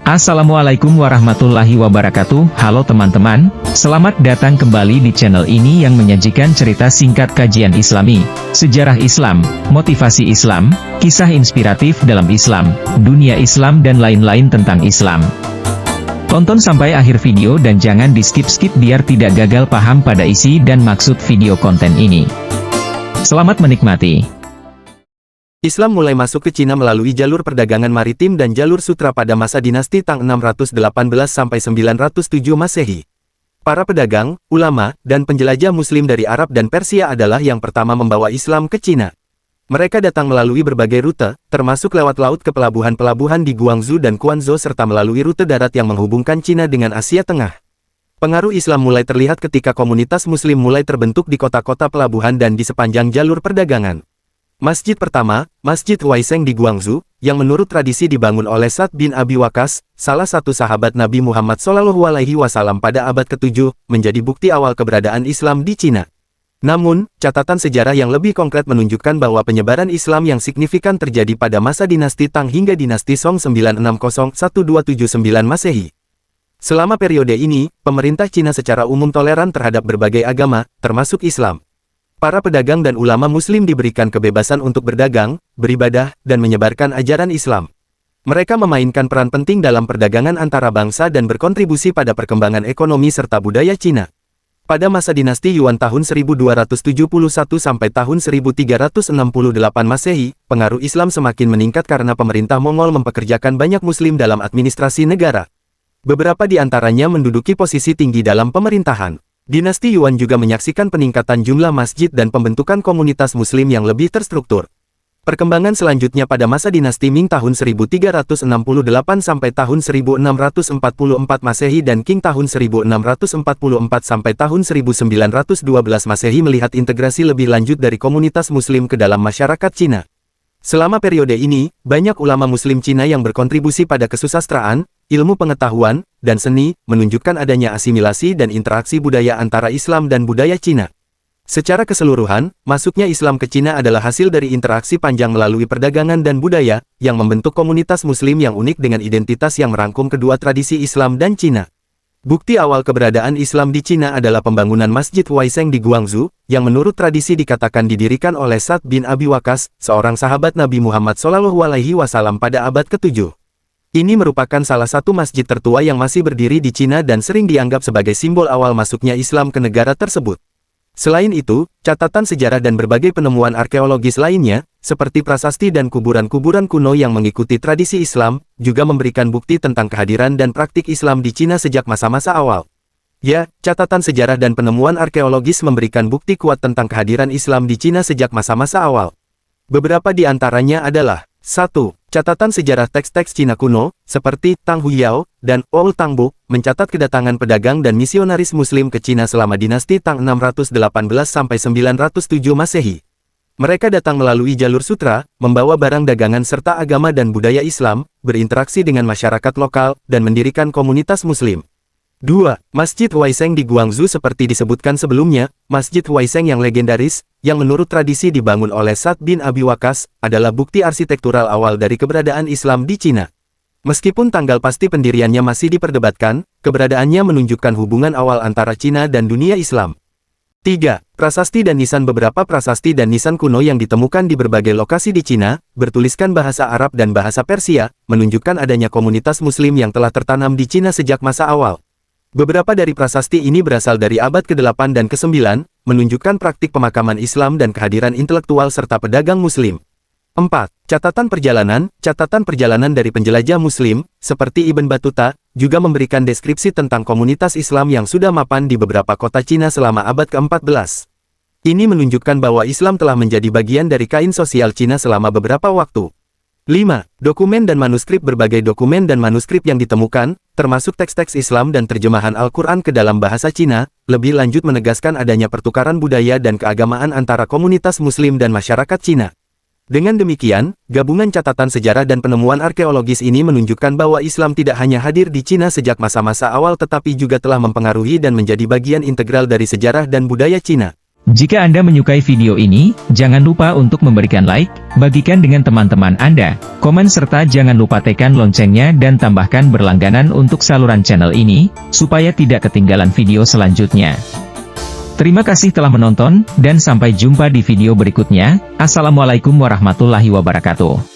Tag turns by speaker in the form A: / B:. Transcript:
A: Assalamualaikum warahmatullahi wabarakatuh. Halo teman-teman, selamat datang kembali di channel ini yang menyajikan cerita singkat kajian Islami, sejarah Islam, motivasi Islam, kisah inspiratif dalam Islam, dunia Islam dan lain-lain tentang Islam. Tonton sampai akhir video dan jangan di skip-skip biar tidak gagal paham pada isi dan maksud video konten ini. Selamat menikmati.
B: Islam mulai masuk ke Cina melalui jalur perdagangan maritim dan jalur sutra pada masa dinasti Tang 618-907 Masehi. Para pedagang, ulama, dan penjelajah Muslim dari Arab dan Persia adalah yang pertama membawa Islam ke Cina. Mereka datang melalui berbagai rute, termasuk lewat laut ke pelabuhan-pelabuhan di Guangzhou dan Quanzhou serta melalui rute darat yang menghubungkan Cina dengan Asia Tengah. Pengaruh Islam mulai terlihat ketika komunitas Muslim mulai terbentuk di kota-kota pelabuhan dan di sepanjang jalur perdagangan. Masjid pertama, Masjid Huaisheng di Guangzhou, yang menurut tradisi dibangun oleh Sa'd bin Abi Waqqas, salah satu sahabat Nabi Muhammad SAW pada abad ke-7, menjadi bukti awal keberadaan Islam di Cina. Namun, catatan sejarah yang lebih konkret menunjukkan bahwa penyebaran Islam yang signifikan terjadi pada masa dinasti Tang hingga dinasti Song 960-1279 Masehi. Selama periode ini, pemerintah Cina secara umum toleran terhadap berbagai agama, termasuk Islam. Para pedagang dan ulama Muslim diberikan kebebasan untuk berdagang, beribadah, dan menyebarkan ajaran Islam. Mereka memainkan peran penting dalam perdagangan antara bangsa dan berkontribusi pada perkembangan ekonomi serta budaya Cina. Pada masa dinasti Yuan tahun 1271 sampai tahun 1368 Masehi, pengaruh Islam semakin meningkat karena pemerintah Mongol mempekerjakan banyak Muslim dalam administrasi negara. Beberapa di antaranya menduduki posisi tinggi dalam pemerintahan. Dinasti Yuan juga menyaksikan peningkatan jumlah masjid dan pembentukan komunitas Muslim yang lebih terstruktur. Perkembangan selanjutnya pada masa dinasti Ming tahun 1368 sampai tahun 1644 Masehi dan Qing tahun 1644 sampai tahun 1912 Masehi melihat integrasi lebih lanjut dari komunitas Muslim ke dalam masyarakat Cina. Selama periode ini, banyak ulama Muslim Cina yang berkontribusi pada kesusastraan, ilmu pengetahuan, dan seni, menunjukkan adanya asimilasi dan interaksi budaya antara Islam dan budaya Cina. Secara keseluruhan, masuknya Islam ke Cina adalah hasil dari interaksi panjang melalui perdagangan dan budaya, yang membentuk komunitas Muslim yang unik dengan identitas yang merangkum kedua tradisi Islam dan Cina. Bukti awal keberadaan Islam di Cina adalah pembangunan Masjid Huaisheng di Guangzhou, yang menurut tradisi dikatakan didirikan oleh Sa'd bin Abi Waqqas, seorang sahabat Nabi Muhammad SAW pada abad ke-7. Ini merupakan salah satu masjid tertua yang masih berdiri di Cina dan sering dianggap sebagai simbol awal masuknya Islam ke negara tersebut. Selain itu, catatan sejarah dan berbagai penemuan arkeologis lainnya, seperti prasasti dan kuburan-kuburan kuno yang mengikuti tradisi Islam, juga memberikan bukti tentang kehadiran dan praktik Islam di Cina sejak masa-masa awal. Ya, catatan sejarah dan penemuan arkeologis memberikan bukti kuat tentang kehadiran Islam di Cina sejak masa-masa awal. Beberapa di antaranya adalah 1. Catatan sejarah teks-teks Cina kuno, seperti Tang Huyao dan Old Tang Book, mencatat kedatangan pedagang dan misionaris Muslim ke Cina selama dinasti Tang 618-907 Masehi. Mereka datang melalui jalur sutra, membawa barang dagangan serta agama dan budaya Islam, berinteraksi dengan masyarakat lokal, dan mendirikan komunitas Muslim. 2. Masjid Huaisheng di Guangzhou seperti disebutkan sebelumnya, Masjid Huaisheng yang legendaris, yang menurut tradisi dibangun oleh Sa'd bin Abi Waqqas, adalah bukti arsitektural awal dari keberadaan Islam di Cina. Meskipun tanggal pasti pendiriannya masih diperdebatkan, keberadaannya menunjukkan hubungan awal antara Cina dan dunia Islam. 3. Prasasti dan nisan. Beberapa prasasti dan nisan kuno yang ditemukan di berbagai lokasi di Cina, bertuliskan bahasa Arab dan bahasa Persia, menunjukkan adanya komunitas Muslim yang telah tertanam di Cina sejak masa awal. Beberapa dari prasasti ini berasal dari abad ke-8 dan ke-9, menunjukkan praktik pemakaman Islam dan kehadiran intelektual serta pedagang Muslim. 4. Catatan perjalanan dari penjelajah Muslim, seperti Ibn Battuta, juga memberikan deskripsi tentang komunitas Islam yang sudah mapan di beberapa kota Cina selama abad ke-14. Ini menunjukkan bahwa Islam telah menjadi bagian dari kain sosial Cina selama beberapa waktu. 5. Dokumen dan manuskrip. Berbagai dokumen dan manuskrip yang ditemukan, termasuk teks-teks Islam dan terjemahan Al-Quran ke dalam bahasa Cina, lebih lanjut menegaskan adanya pertukaran budaya dan keagamaan antara komunitas Muslim dan masyarakat Cina. Dengan demikian, gabungan catatan sejarah dan penemuan arkeologis ini menunjukkan bahwa Islam tidak hanya hadir di Cina sejak masa-masa awal tetapi juga telah mempengaruhi dan menjadi bagian integral dari sejarah dan budaya Cina.
A: Jika Anda menyukai video ini, jangan lupa untuk memberikan like, bagikan dengan teman-teman Anda, komen serta jangan lupa tekan loncengnya dan tambahkan berlangganan untuk saluran channel ini, supaya tidak ketinggalan video selanjutnya. Terima kasih telah menonton, dan sampai jumpa di video berikutnya. Assalamualaikum warahmatullahi wabarakatuh.